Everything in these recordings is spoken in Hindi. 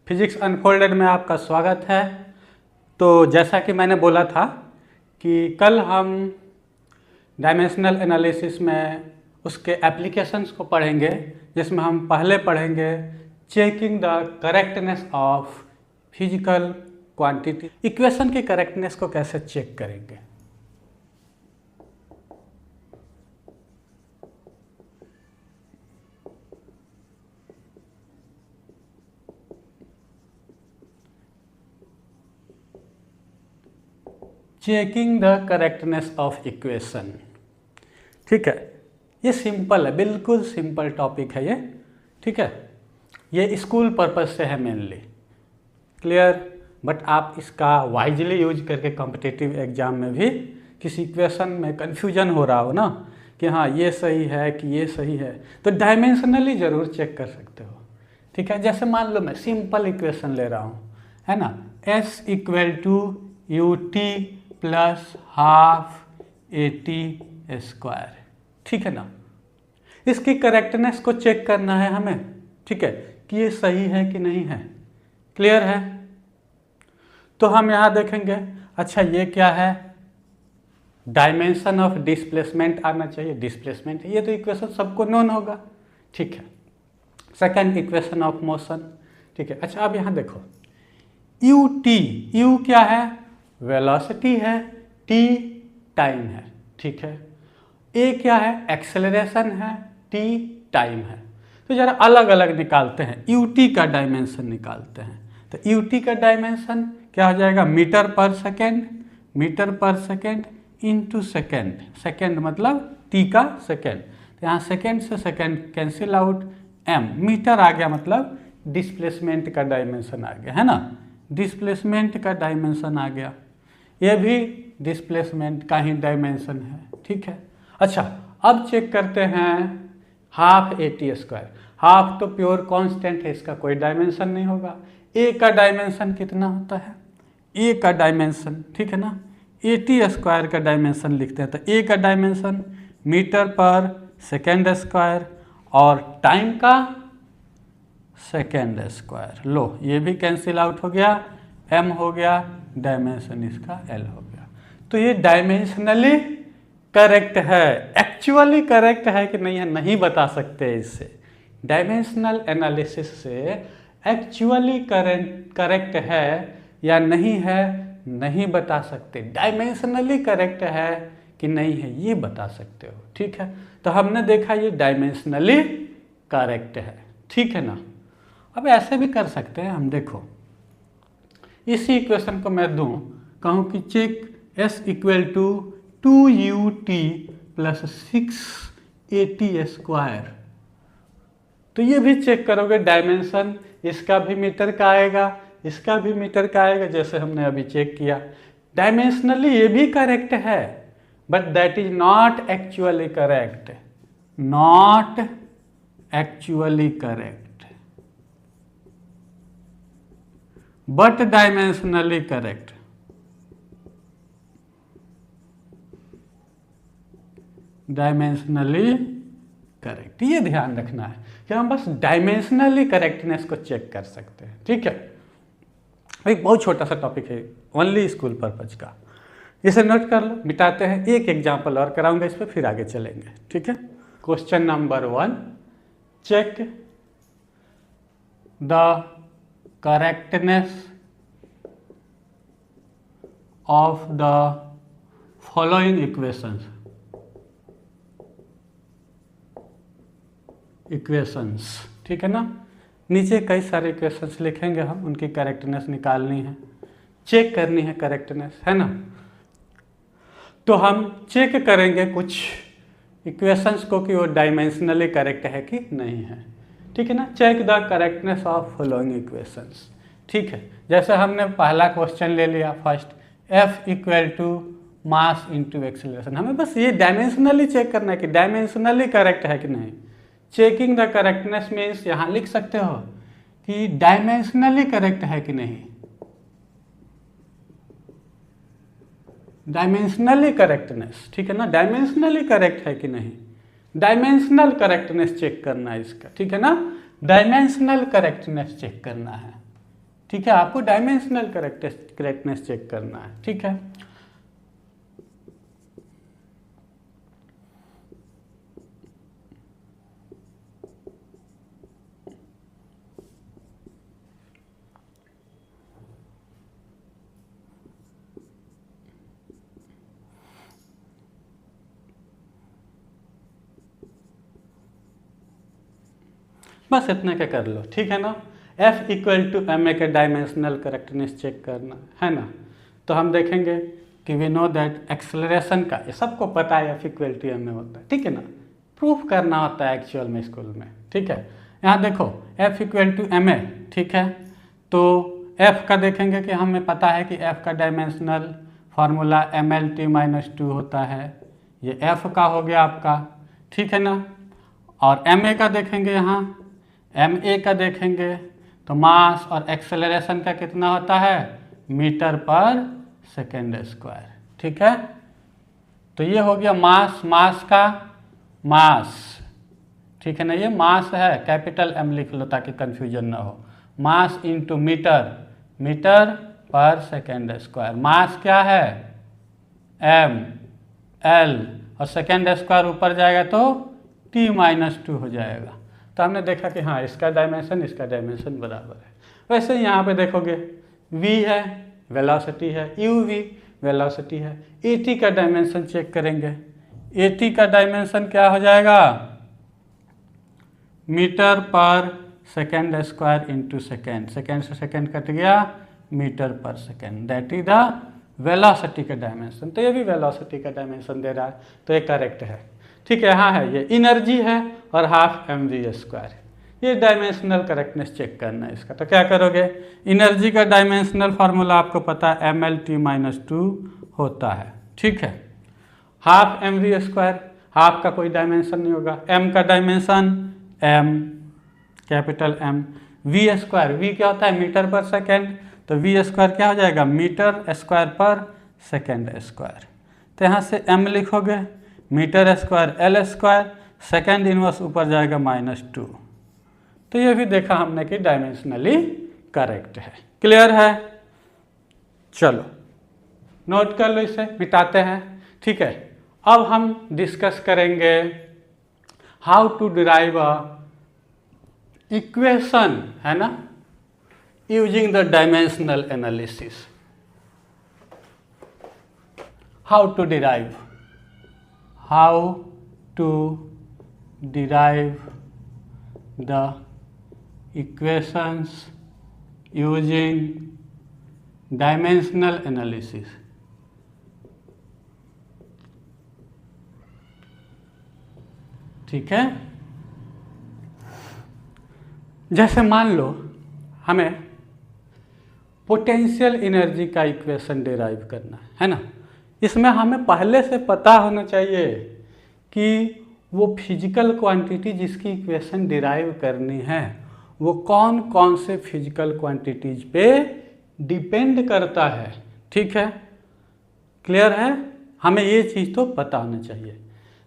फिजिक्स अनफोल्डेड में आपका स्वागत है। तो जैसा कि मैंने बोला था कि कल हम डायमेंशनल एनालिसिस में उसके एप्लीकेशंस को पढ़ेंगे, जिसमें हम पहले पढ़ेंगे checking the correctness of physical quantity. Equation की करेक्टनेस को कैसे चेक करेंगे। Checking the correctness of equation, ठीक है। ये सिंपल है, बिल्कुल सिंपल टॉपिक है ये, ठीक है। ये स्कूल पर्पस से है मेनली, क्लियर। बट आप इसका वाइजली यूज करके कॉम्पिटिटिव एग्जाम में भी किसी इक्वेशन में कन्फ्यूजन हो रहा हो ना कि हाँ ये सही है कि ये सही है, तो डायमेंशनली ज़रूर चेक कर सकते हो, ठीक है। जैसे मान लो मैं सिंपल इक्वेशन ले रहा हूँ, है ना, S = ut plus half AT², ठीक है ना। इसकी करेक्टनेस को चेक करना है हमें, ठीक है, कि ये सही है कि नहीं है, क्लियर है। तो हम यहाँ देखेंगे, अच्छा ये क्या है, डायमेंशन ऑफ डिस्प्लेसमेंट आना चाहिए, डिस्प्लेसमेंट, ये तो इक्वेशन सबको नोन होगा, ठीक है। सेकेंड इक्वेशन ऑफ मोशन, ठीक है। अच्छा अब यहाँ देखो, u क्या है, वेलोसिटी है, t टाइम है, ठीक है। a क्या है, एक्सेलरेशन है, t टाइम है। तो जरा अलग अलग निकालते हैं, ut का डायमेंशन निकालते हैं। तो ut का डायमेंशन क्या हो जाएगा, मीटर पर सेकेंड इंटू सेकेंड, सेकेंड मतलब t का सेकेंड, तो यहाँ सेकेंड से second cancel out, m metre आ गया, मतलब डिस्प्लेसमेंट का डायमेंशन आ गया, है ना, डिस्प्लेसमेंट का डायमेंशन आ गया। ये भी डिस्प्लेसमेंट का ही डायमेंशन है, ठीक है। अच्छा अब चेक करते हैं हाफ AT²। हाफ तो प्योर कांस्टेंट है, इसका कोई डायमेंशन नहीं होगा। a का डायमेंशन कितना होता है, a का डायमेंशन, ठीक है ना, AT² का डायमेंशन लिखते हैं। तो a का डायमेंशन मीटर पर सेकेंड स्क्वायर और टाइम का सेकेंड स्क्वायर। लो ये भी कैंसिल आउट हो गया, m हो गया, डायमेंशन इसका l हो गया। तो ये डायमेंशनली करेक्ट है। एक्चुअली करेक्ट है कि नहीं है नहीं बता सकते इससे। डायमेंशनल एनालिसिस से एक्चुअली करेक्ट है या नहीं है नहीं बता सकते, डायमेंशनली करेक्ट है कि नहीं है ये बता सकते हो, ठीक है। तो हमने देखा ये डायमेंशनली करेक्ट है, ठीक है ना। अब ऐसे भी कर सकते हैं हम, देखो इसी इक्वेशन को मैं दूं, कहूँ कि check S = 2ut plus 6AT², तो ये भी चेक करोगे, डायमेंशन इसका भी मीटर का आएगा, इसका भी मीटर का आएगा, जैसे हमने अभी चेक किया। डायमेंशनली ये भी करेक्ट है, but that is not actually correct, not actually correct, but dimensionally correct. Dimensionally correct, ये ध्यान रखना है कि हम बस डायमेंशनली करेक्टनेस को चेक कर सकते हैं, ठीक है। एक बहुत छोटा सा टॉपिक है, ओनली स्कूल पर्पज का, इसे नोट कर लो। मिटाते हैं, एक एग्जांपल और कराऊंगा इस पर, फिर आगे चलेंगे, ठीक है। Question number 1, check the correctness of the following equations, ठीक है ना। नीचे कई सारे इक्वेशंस लिखेंगे हम, उनकी करेक्टनेस निकालनी है, चेक करनी है करेक्टनेस, है ना। तो हम चेक करेंगे कुछ इक्वेशंस को कि वो डायमेंशनली करेक्ट है कि नहीं है, ठीक है ना। Check the correctness of following equations, ठीक है। जैसे हमने पहला क्वेश्चन ले लिया, first F = mass into acceleration, हमें बस ये डायमेंशनली चेक करना है कि डायमेंशनली करेक्ट है कि नहीं। चेकिंग द करेक्टनेस मीन्स यहाँ लिख सकते हो कि डायमेंशनली करेक्ट है कि नहीं, डायमेंशनली करेक्टनेस, ठीक है ना, डायमेंशनली करेक्ट है कि नहीं, डायमेंशनल करेक्टनेस चेक करना है इसका, ठीक है ना, डायमेंशनल करेक्टनेस चेक करना है, ठीक है, आपको डायमेंशनल करेक्टनेस चेक करना है। ठीक है, बस इतना क्या कर लो। ठीक है ना, F equal to M A का डायमेंशनल करेक्टनेस चेक करना है ना। तो हम देखेंगे कि वी नो दैट एक्सेलरेशन का, ये सबको पता है F equal to M A होता है। ठीक है ना, प्रूफ करना होता है एक्चुअल में स्कूल में। ठीक है, यहाँ देखो F equal to M A. ठीक है, तो F का देखेंगे कि हमें पता है कि F का डायमेंशनल फार्मूला MLT-2 होता है। ये F का हो गया आपका। ठीक है ना, और MA का देखेंगे, यहाँ MA का देखेंगे तो मास और एक्सेलरेशन का कितना होता है, मीटर पर सेकेंड स्क्वायर। ठीक है, तो ये हो गया मास का मास। ठीक है ना, ये मास है, कैपिटल M लिख लो ताकि कंफ्यूजन ना हो। मास इंटू मीटर पर सेकेंड स्क्वायर। मास क्या है, M, L, और सेकेंड स्क्वायर ऊपर जाएगा तो T-2 हो जाएगा। तो हमने देखा कि हाँ, इसका डायमेंशन बराबर है। वैसे यहाँ पे देखोगे v है, वेलोसिटी है, uv वेलोसिटी है। at का डायमेंशन चेक करेंगे। at का डायमेंशन क्या हो जाएगा, मीटर पर सेकेंड स्क्वायर इंटू सेकेंड से सेकेंड कट गया, मीटर पर second, that is the velocity का डायमेंशन। तो ये भी वेलोसिटी का डायमेंशन दे रहा है, तो ये करेक्ट है। ठीक है, यहाँ है ये एनर्जी है और हाफ mv²। ये डायमेंशनल करेक्टनेस चेक करना है इसका। तो क्या करोगे, एनर्जी का डायमेंशनल फार्मूला आपको पता है MLT-2 होता है। ठीक है, हाफ mv², हाफ का कोई डायमेंशन नहीं होगा। m का dimension m, capital M, v², v क्या होता है, मीटर पर सेकेंड, तो v² क्या हो जाएगा, मीटर स्क्वायर पर सेकेंड स्क्वायर। तो यहाँ से m लिखोगे, metre square L², second inverse ऊपर जाएगा -2। तो ये भी देखा हमने कि डायमेंशनली करेक्ट है। क्लियर है, चलो नोट कर लो, इसे मिटाते हैं। ठीक है, अब हम डिस्कस करेंगे how to derive a equation, है ना, using the dimensional analysis. How to derive the equations using dimensional analysis। ठीक है, जैसे मान लो हमें पोटेंशियल एनर्जी का इक्वेशन डिराइव करना है ना। इसमें हमें पहले से पता होना चाहिए कि वो फिजिकल क्वांटिटी जिसकी इक्वेशन डिराइव करनी है वो कौन कौन से फिजिकल क्वांटिटीज पे डिपेंड करता है। ठीक है, क्लियर है, हमें ये चीज़ तो पता होना चाहिए।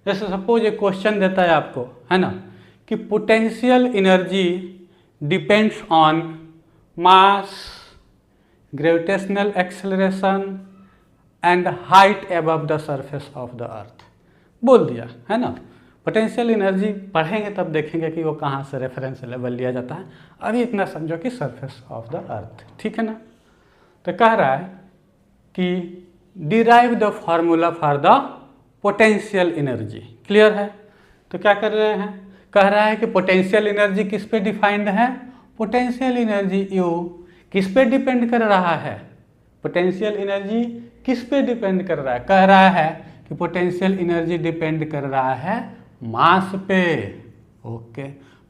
जैसे सपोज एक क्वेश्चन देता है आपको, है ना, कि potential energy depends on mass, gravitational acceleration and height above the surface of the earth, बोल दिया, है ना। पोटेंशियल एनर्जी पढ़ेंगे तब देखेंगे कि वो कहाँ से रेफरेंस लेवल लिया जाता है। अभी इतना समझो कि सरफेस ऑफ द अर्थ। ठीक है ना, तो कह रहा है कि derive the formula for the potential energy. Clear है, तो क्या कर रहे हैं, कह रहा है कि पोटेंशियल एनर्जी किस पे डिफाइंड है, पोटेंशियल एनर्जी यू किस पे डिपेंड कर रहा है, पोटेंशियल एनर्जी किस पे डिपेंड कर रहा है, कह रहा है कि पोटेंशियल एनर्जी डिपेंड कर रहा है मास पे। ओके,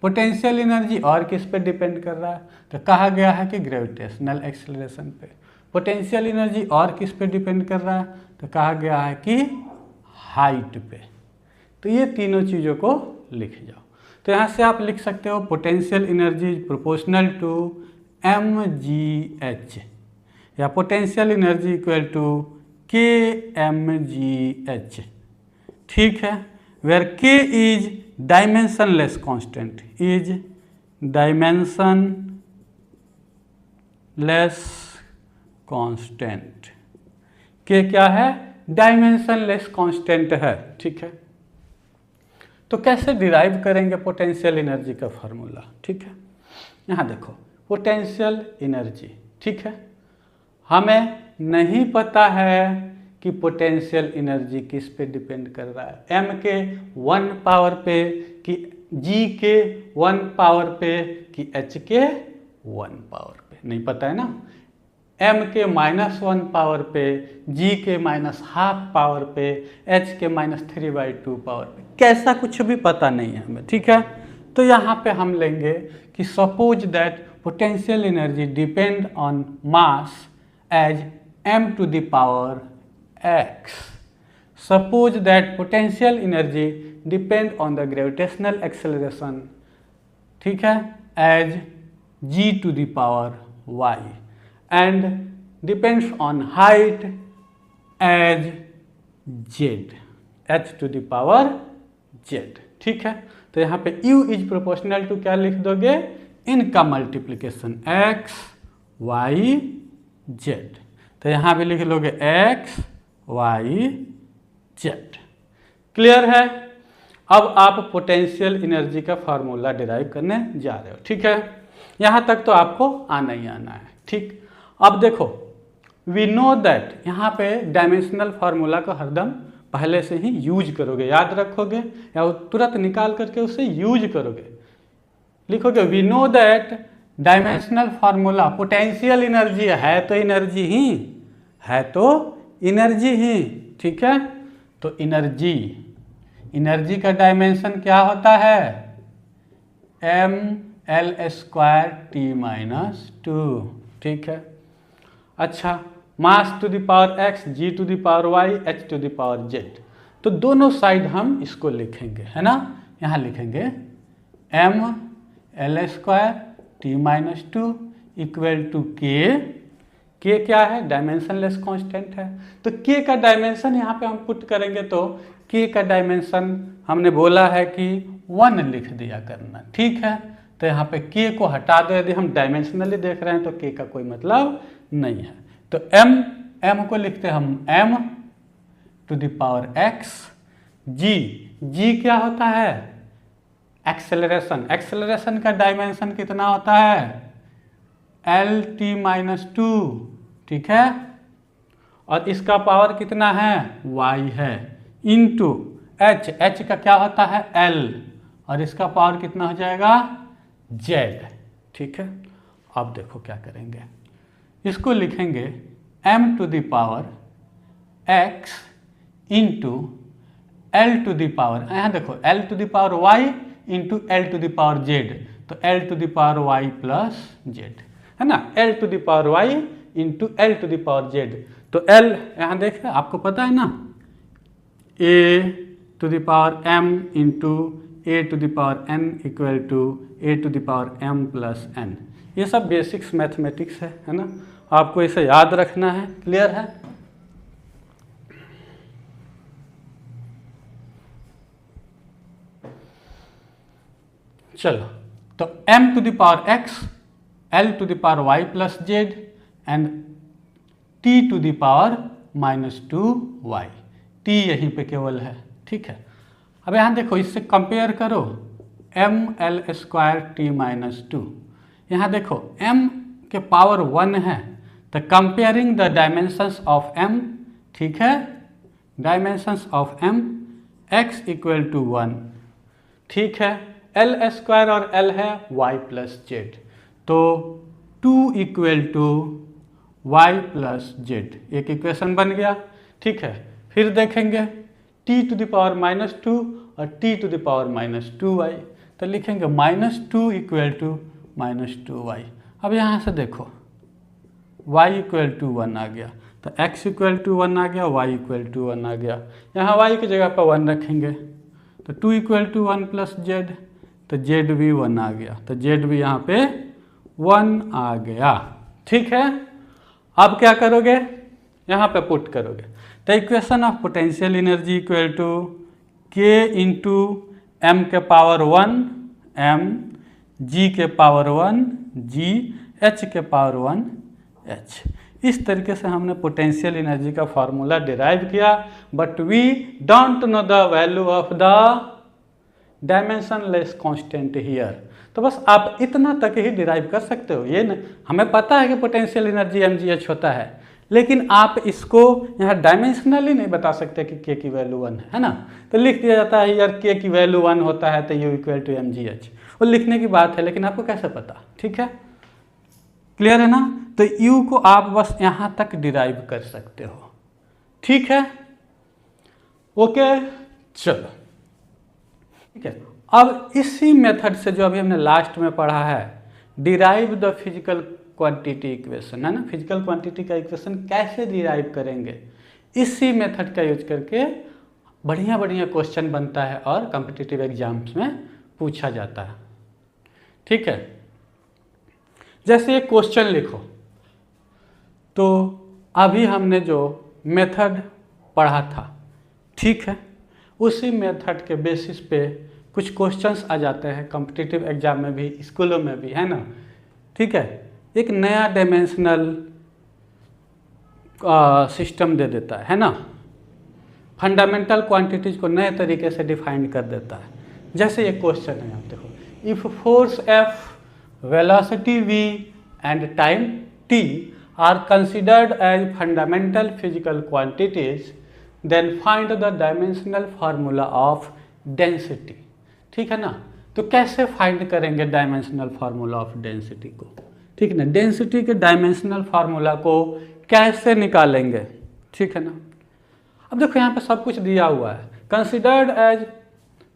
पोटेंशियल एनर्जी और किस पे डिपेंड कर रहा है, तो कहा गया है कि ग्रेविटेशनल एक्सेलरेशन पे। पोटेंशियल एनर्जी और किस पे डिपेंड कर रहा है, तो कहा गया है कि हाइट पे। तो ये तीनों चीज़ों को लिख जाओ। तो यहाँ से आप लिख सकते हो potential energy proportional to mgh, या potential energy equal to kmgh। ठीक है, where k is dimensionless constant, is dimensionless less constant. K क्या है? डायमेंशनलेस कांस्टेंट है। ठीक है, तो कैसे डिराइव करेंगे पोटेंशियल एनर्जी का फार्मूला? ठीक है, यहाँ देखो पोटेंशियल एनर्जी। ठीक है, हमें नहीं पता है कि पोटेंशियल एनर्जी किस पे डिपेंड कर रहा है, m के 1 पावर पे कि g के 1 पावर पे कि h के 1 पावर पे, नहीं पता है ना। m के -1 पावर पे, g के -½ पावर पे, h के -3/2 पावर पे, कैसा कुछ भी पता नहीं है हमें। ठीक है, तो यहाँ पे हम लेंगे कि suppose that potential energy depend on mass as m to the power x. Suppose that potential energy depend on the gravitational acceleration, ठीक है, as g to the power y and depends on height as z, h to the power z. ठीक है, तो यहाँ पे u इज प्रोपोर्शनल टू क्या लिख दोगे? इनका मल्टीप्लीकेशन x y z। तो यहाँ भी लिख लोगे x y z। क्लियर है? अब आप पोटेंशियल एनर्जी का फार्मूला डिराइव करने जा रहे हो। ठीक है, यहाँ तक तो आपको आना ही आना है। ठीक, अब देखो वी नो दैट यहाँ पे डायमेंशनल फार्मूला को हरदम पहले से ही यूज करोगे, याद रखोगे या तुरंत निकाल करके उसे यूज करोगे। लिखोगे we know that dimensional formula potential energy है तो एनर्जी ही है, तो एनर्जी ही। ठीक है, तो एनर्जी का डायमेंशन क्या होता है? mL²T-2। ठीक है, अच्छा, mass to the power x, g to the power y, h to the power z, तो दोनों साइड हम इसको लिखेंगे, है ना। यहाँ लिखेंगे mL²T-2 इक्वल टू के क्या है? डायमेंशनलेस कांस्टेंट है, तो के का डायमेंशन यहाँ पे हम पुट करेंगे तो के का डायमेंशन हमने बोला है कि 1 लिख दिया करना। ठीक है, तो यहाँ पे के को हटा दो, यदि हम डायमेंशनली देख रहे हैं तो के का कोई मतलब नहीं है। तो m को लिखते हैं हम m to the power x, g क्या होता है? एक्सेलरेशन का डायमेंशन कितना होता है? L-T-2। ठीक है, और इसका पावर कितना है? y है, इंटू h का क्या होता है? L, और इसका पावर कितना हो जाएगा? z। ठीक है, अब देखो क्या करेंगे, इसको लिखेंगे m to the power x into L to the power, यहाँ देखो L to the power y into L to the power z, तो L to the power y plus z, है ना। L to the power y into L to the power z, तो L यहाँ देखें आपको पता है ना, a to the power m into a to the power n equal to a to the power m plus n। ये सब बेसिक्स मैथमेटिक्स है ना, आपको इसे याद रखना है। क्लियर है? चलो, तो m to the power x, L to the power y plus z and t to the power -2y, t यहीं पे केवल है। ठीक है, अब यहाँ देखो इससे कंपेयर करो mL²T-2, यहाँ देखो m के पावर 1 है, तो comparing the dimensions of m, ठीक है, dimensions of m x equal to 1। ठीक है, L² और L है y प्लस z, तो 2 equal to y plus z, एक इक्वेशन बन गया। ठीक है, फिर देखेंगे t टू द पावर -2 और t to the power -2y, तो लिखेंगे -2 इक्वल टू -2y। अब यहाँ से देखो y इक्वल टू 1 आ गया, तो x इक्वल टू 1 आ गया, y इक्वल टू 1 आ गया, यहाँ y की जगह पर 1 रखेंगे, तो 2 इक्वल टू 1 प्लस z, तो z भी 1 आ गया, तो z भी यहाँ पे 1 आ गया। ठीक है, अब क्या करोगे? यहाँ पे पुट करोगे, तो equation of potential energy equal to k into m के पावर 1 m, g के पावर 1 g h के पावर 1 h। इस तरीके से हमने पोटेंशियल एनर्जी का फॉर्मूला डिराइव किया, but we don't know the value of the dimensionless constant here. तो बस आप इतना तक ही डिराइव कर सकते हो, ये न, हमें पता है कि पोटेंशियल एनर्जी mgh होता है, लेकिन आप इसको यहाँ डायमेंशनली नहीं बता सकते कि k की वैल्यू 1 है ना। तो लिख दिया जाता है यार k की वैल्यू 1 होता है तो u इक्वल टू mgh, वो लिखने की बात है, लेकिन आपको कैसे पता, ठीक है, क्लियर है ना। तो u को आप बस यहाँ तक डिराइव कर सकते हो, ठीक है, ओके, चलो ठीक है। अब इसी मेथड से जो अभी हमने लास्ट में पढ़ा है, derive the physical quantity equation, है ना, फिजिकल क्वांटिटी का इक्वेशन कैसे डिराइव करेंगे, इसी मेथड का यूज करके बढ़िया बढ़िया क्वेश्चन बनता है और कॉम्पिटिटिव एग्जाम्स में पूछा जाता है, ठीक है। जैसे एक क्वेश्चन लिखो, तो अभी हमने जो मेथड पढ़ा था, ठीक है, उसी मेथड के बेसिस पे कुछ क्वेश्चंस आ जाते हैं कॉम्पिटिटिव एग्जाम में भी, स्कूलों में भी, है ना, ठीक है। एक नया डायमेंशनल सिस्टम दे देता है ना, फंडामेंटल क्वांटिटीज को नए तरीके से डिफाइन कर देता है। जैसे ये क्वेश्चन है, आप देखो, if force F, velocity v and time t are considered as fundamental physical quantities, then find the dimensional formula of density, ठीक है ना। तो कैसे फाइंड करेंगे डायमेंशनल फार्मूला ऑफ डेंसिटी को, ठीक है ना, डेंसिटी के डायमेंशनल फार्मूला को कैसे निकालेंगे, ठीक है ना। अब देखो यहाँ पे सब कुछ दिया हुआ है, considered as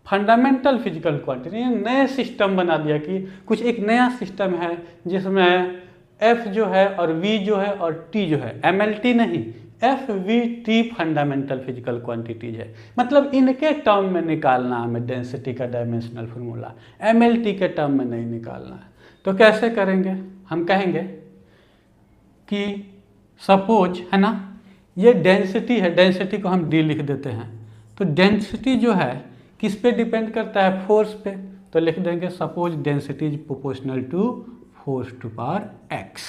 fundamental physical quantity, नए सिस्टम बना दिया कि कुछ एक नया सिस्टम है जिसमें F जो है और V जो है और T जो है, MLT नहीं, FVT फंडामेंटल फिजिकल क्वांटिटीज है, मतलब इनके टर्म में निकालना हमें डेंसिटी का डायमेंशनल फार्मूला, MLT के टर्म में नहीं निकालना है। तो कैसे करेंगे, हम कहेंगे कि सपोज, है ना, ये डेंसिटी है, डेंसिटी को हम D लिख देते हैं। तो डेंसिटी जो है किस पे डिपेंड करता है, फोर्स पे, तो लिख देंगे suppose density is proportional to force to power x,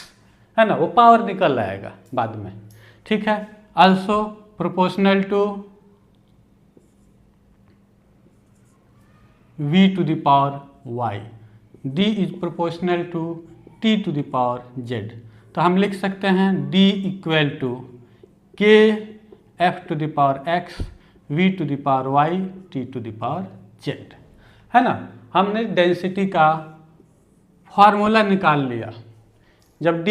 है ना, वो पावर निकल आएगा बाद में, ठीक है। Also proportional to v to the power y, d is proportional to t to the power z। तो हम लिख सकते हैं d equal to k f to the power x, v to the power y, t to the power z, है ना। हमने डेंसिटी का फार्मूला निकाल लिया। जब d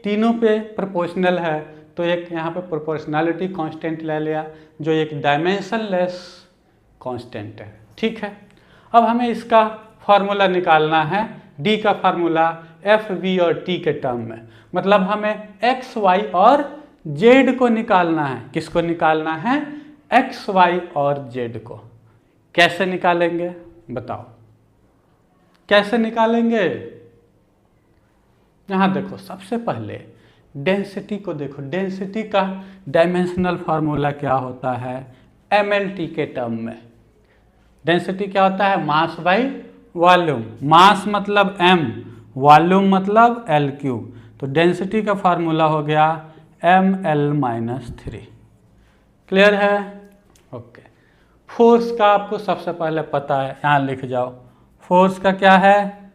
तीनों पे प्रोपोर्शनल है तो एक यहाँ पे प्रोपोर्शनैलिटी कांस्टेंट ले लिया जो एक डायमेंशनलेस कांस्टेंट है, ठीक है। अब हमें इसका फार्मूला निकालना है, d का फार्मूला f, v और t के टर्म में, मतलब हमें x, y और z को निकालना है। किसको निकालना है, x, y और z को। कैसे निकालेंगे बताओ, कैसे निकालेंगे। यहाँ देखो, सबसे पहले डेंसिटी को देखो, डेंसिटी का डायमेंशनल फार्मूला क्या होता है, MLT के टर्म में। डेंसिटी क्या होता है, मास बाई वॉल्यूम, मास मतलब m, वॉल्यूम मतलब L3। तो डेंसिटी का फार्मूला हो गया ml-3, क्लियर है, ओके। फोर्स का आपको सबसे पहले पता है, यहाँ लिख जाओ, फोर्स का क्या है,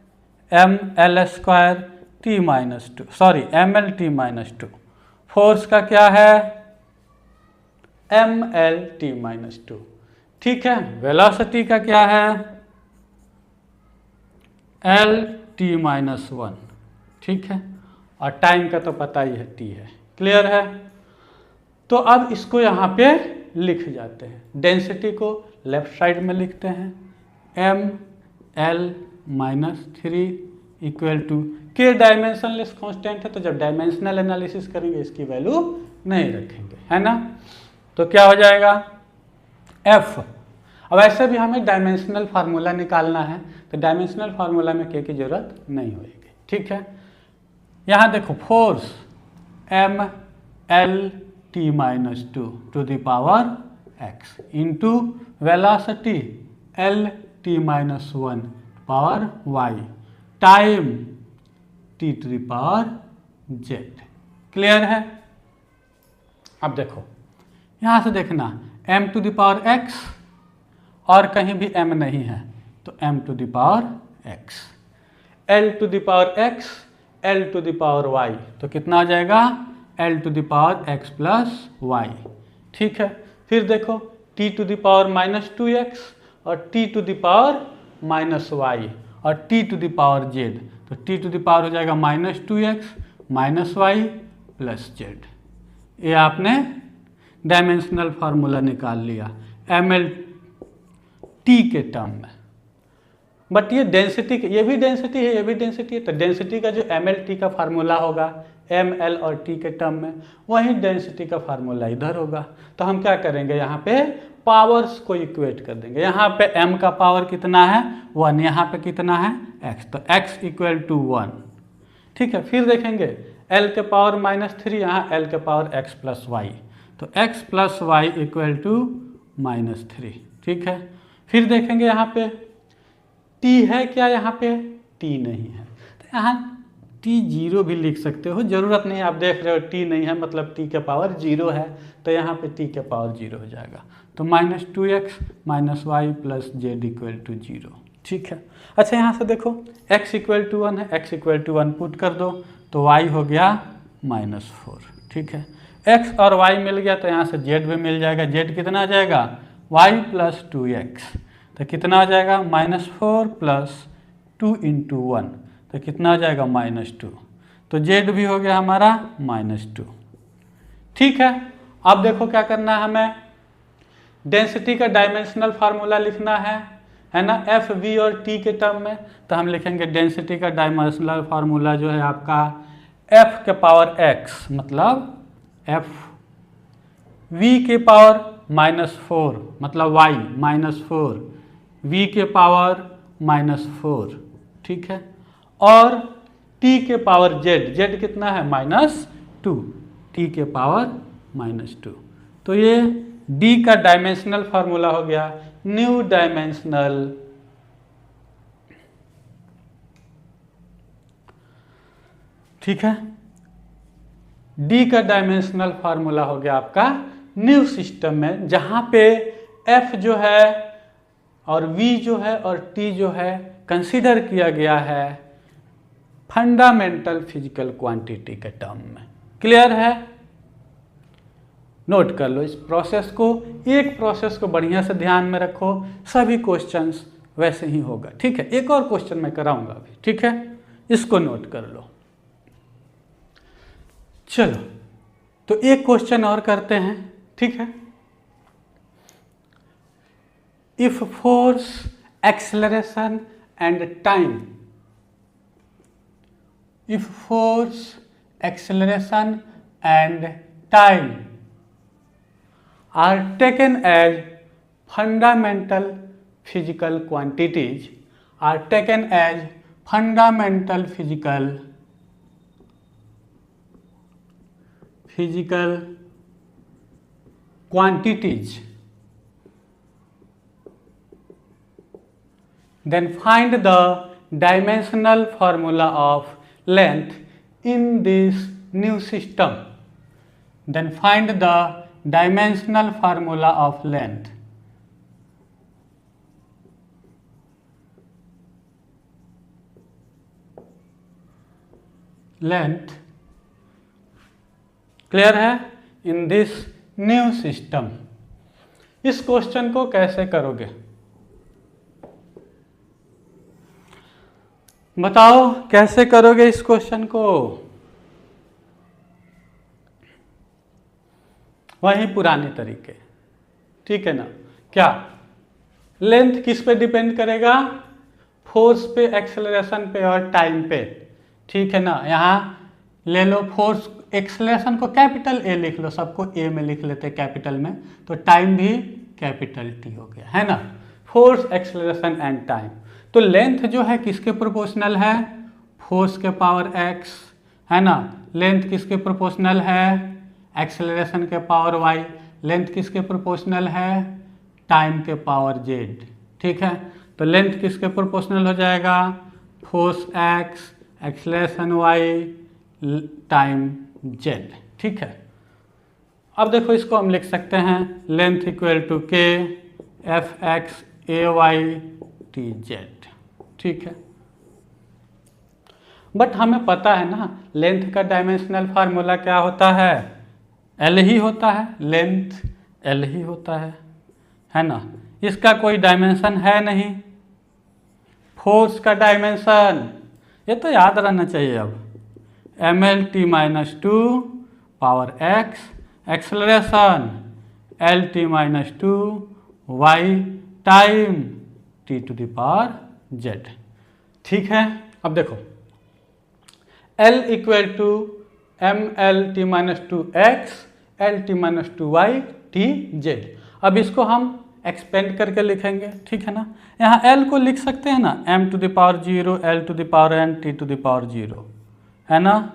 ml² t-2, sorry mlt-2। Force का क्या है, mlt-2, ठीक है। वेलोसिटी का क्या है, lt-1, ठीक है। और टाइम का तो पता ही है, t है, क्लियर है। तो अब इसको यहाँ पे लिख जाते हैं, डेंसिटी को लेफ्ट साइड में लिखते हैं, ml-3 इक्वल टू के डायमेंशनलेस कांस्टेंट है, तो जब डायमेंशनल एनालिसिस करेंगे इसकी वैल्यू नहीं रखेंगे, है ना। तो क्या हो जाएगा, f। अब ऐसे भी हमें डायमेंशनल फार्मूला निकालना है, तो डायमेंशनल फार्मूला में k की जरूरत नहीं होगी, ठीक है। यहाँ देखो, force mlt-2 to the power x into velocity L-1 power y, time T to the power Z. Clear है? अब देखो यहाँ से देखना m to the power x और कहीं भी m नहीं है तो m to the power x, l to the power x, l to the power y, तो कितना आ जाएगा l to the power x plus y। ठीक है, फिर देखो t to the power -2x और t to the power -y और t to the power z, तो t टू द पावर हो जाएगा -2x -y प्लस z। ये आपने डायमेंशनल फार्मूला निकाल लिया ml t के टर्म में। बट ये डेंसिटी, ये भी डेंसिटी है, ये भी डेंसिटी है, तो डेंसिटी का जो ml t का फार्मूला होगा ml और t के टर्म में, वही डेंसिटी का फार्मूला इधर होगा। तो हम क्या करेंगे, यहाँ पे पावर्स को इक्वेट कर देंगे। यहाँ पे m का पावर कितना है 1, यहाँ पे कितना है x, तो x = 1। ठीक है, फिर देखेंगे l के पावर -3, यहाँ l के पावर x प्लस y, तो x प्लस y = -3। ठीक है, फिर देखेंगे यहाँ पे t है क्या, यहाँ पे t नहीं है, तो यहाँ t 0 भी लिख सकते हो, ज़रूरत नहीं, आप देख रहे हो t नहीं है मतलब t के पावर 0 है, तो यहाँ पे t के पावर 0 हो जाएगा, तो -2x -y प्लस z = 0। ठीक है, अच्छा यहाँ से देखो x = 1 है, x = 1 पुट कर दो तो y हो गया -4। ठीक है, x और y मिल गया तो यहाँ से z भी मिल जाएगा, z कितना आ जाएगा y प्लस 2x, तो कितना आ जाएगा -4 प्लस 2 × 1, तो कितना आ जाएगा -2, तो z भी हो गया हमारा -2। ठीक है, अब देखो क्या करना है, हमें डेंसिटी का डायमेंशनल फार्मूला लिखना है ना, f v और t के टर्म में। तो हम लिखेंगे डेंसिटी का डायमेंशनल फार्मूला जो है आपका f के पावर x मतलब f v के पावर -4 मतलब y -4, v के पावर -4। ठीक है, और t के पावर z, z कितना है -2, t के पावर -2, तो ये d का डायमेंशनल फार्मूला हो गया न्यू डायमेंशनल ठीक है, d का डायमेंशनल फार्मूला हो गया आपका न्यू सिस्टम में, जहां पे f जो है और v जो है और t जो है कंसीडर किया गया है फंडामेंटल फिजिकल क्वांटिटी के टर्म में। क्लियर है? नोट कर लो इस प्रोसेस को, एक प्रोसेस को बढ़िया से ध्यान में रखो, सभी क्वेश्चंस वैसे ही होगा। ठीक है, एक और क्वेश्चन मैं कराऊंगा अभी। ठीक है, इसको नोट कर लो। चलो तो एक क्वेश्चन और करते हैं। ठीक है, if force, acceleration and time, if force, acceleration and time are taken as fundamental physical quantities, are taken as fundamental physical quantities, then find the dimensional formula of length in this new system. Then find the dimensional formula of length. Length, clear है, इन दिस न्यू सिस्टम। इस क्वेश्चन को कैसे करोगे बताओ, कैसे करोगे इस क्वेश्चन को? वही पुराने तरीके। ठीक है ना, क्या लेंथ किस पे डिपेंड करेगा? फोर्स पे, एक्सेलरेशन पे और टाइम पे। ठीक है ना, यहाँ ले लो फोर्स, एक्सेलरेशन को कैपिटल ए लिख लो, सबको ए में लिख लेते कैपिटल में, तो टाइम भी कैपिटल टी हो गया, है ना। Force, acceleration and time. तो लेंथ जो है किसके प्रोपोर्शनल है? फोर्स के पावर एक्स, है ना। लेंथ किसके प्रोपोर्शनल है? एक्सेलरेशन के पावर y। लेंथ किसके प्रोपोर्शनल है? टाइम के पावर z। ठीक है, तो लेंथ किसके प्रोपोर्शनल हो जाएगा? Force x, acceleration Y time Z. ठीक है, अब देखो इसको हम लिख सकते हैं length equal to K F X A Y T Z. ठीक है, बट हमें पता है ना लेंथ का डायमेंशनल फार्मूला क्या होता है, एल ही होता है, लेंथ एल ही होता है ना। इसका कोई डायमेंशन है नहीं। फोर्स का डायमेंशन ये तो याद रहना चाहिए। अब M L T minus two power X, acceleration L T minus two Y time T to the power Z. ठीक है, अब देखो L इक्वल to M L T minus two X L T minus two Y T Z. अब इसको हम एक्सपेंड करके लिखेंगे। ठीक है ना, यहाँ L को लिख सकते हैं ना m to the power 0 L to the power n t to the power 0, है ना,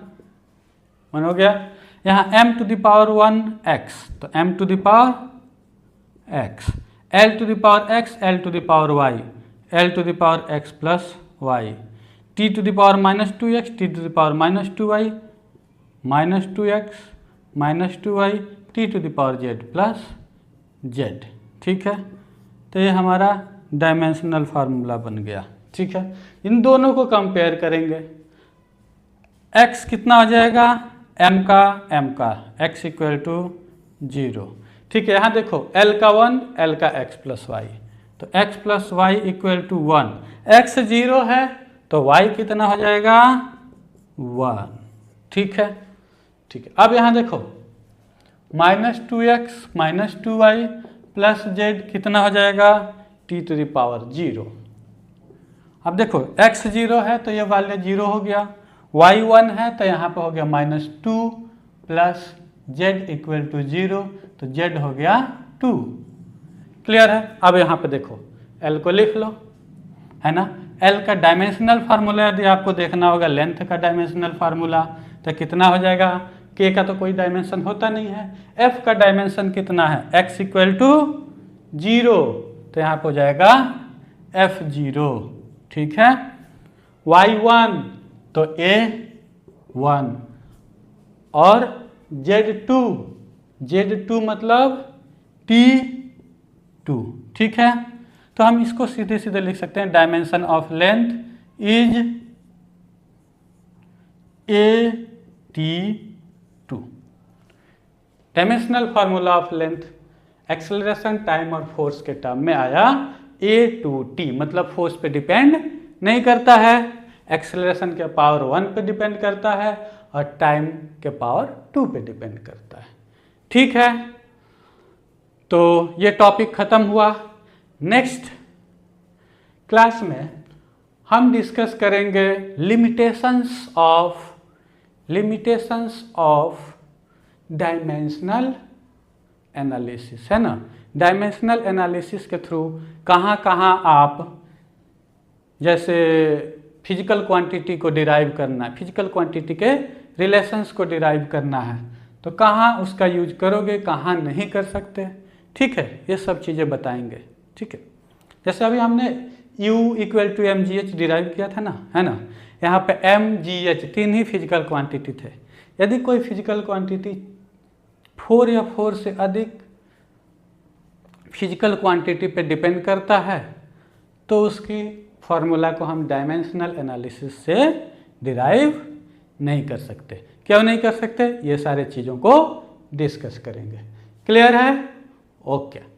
मन हो गया। यहाँ m to the power 1 x, तो m to the power x, L to the power x L to the power y L to the power x plus y, t to the power minus 2x t to the power minus 2y minus 2x minus 2y t to the power z plus z। ठीक है, तो ये हमारा डायमेंशनल फार्मूला बन गया। ठीक है, इन दोनों को कंपेयर करेंगे। x कितना हो जाएगा, m का x इक्वल टू 0। ठीक है, यहाँ देखो l का 1 l का x प्लस वाई, तो x plus Y equal to 1, x 0 है तो y कितना हो जाएगा 1। ठीक है, ठीक है, अब यहाँ देखो minus 2x minus 2y plus Z कितना हो जाएगा t टू द पावर 0। अब देखो x 0 है तो ये वैल्यू 0 हो गया, y 1 है तो यहाँ पे हो गया minus 2 plus z equal to 0, तो z हो गया 2। क्लियर है। अब यहाँ पे देखो l को लिख लो, है ना। l का डायमेंशनल फार्मूला यदि आपको देखना होगा, लेंथ का डायमेंशनल फार्मूला, तो कितना हो जाएगा, k का तो कोई डायमेंशन होता नहीं है, f का डायमेंशन कितना है, x इक्वल टू 0, तो यहाँ पे हो जाएगा f0। ठीक है, y1 तो a1 और z2 मतलब t2। ठीक है, तो हम इसको सीधे सीधे लिख सकते हैं dimension of length is a/t2। Dimensional formula of length acceleration time और फोर्स के टर्म में आया a/t, मतलब फोर्स पे डिपेंड नहीं करता है, एक्सेलरेशन के पावर 1 पे डिपेंड करता है और टाइम के पावर 2 पे डिपेंड करता है। ठीक है, तो ये टॉपिक खत्म हुआ। नेक्स्ट क्लास में हम डिस्कस करेंगे लिमिटेशंस ऑफ डायमेंशनल एनालिसिस, है ना। डायमेंशनल एनालिसिस के थ्रू कहाँ कहाँ आप जैसे फिजिकल क्वांटिटी को डिराइव करना है, फिजिकल क्वांटिटी के रिलेशंस को डिराइव करना है, तो कहाँ उसका यूज करोगे, कहाँ नहीं कर सकते। ठीक है, ये सब चीज़ें बताएंगे। ठीक है, जैसे अभी हमने U equal to mgh derive किया था ना, है ना। यहाँ पे mgh 3 ही फिजिकल क्वांटिटी थे। यदि कोई फिजिकल क्वांटिटी 4 या 4 से अधिक फिजिकल क्वांटिटी पे डिपेंड करता है तो उसकी फार्मूला को हम डायमेंशनल एनालिसिस से डिराइव नहीं कर सकते। क्यों नहीं कर सकते, ये सारे चीज़ों को डिस्कस करेंगे। क्लियर है? ओके।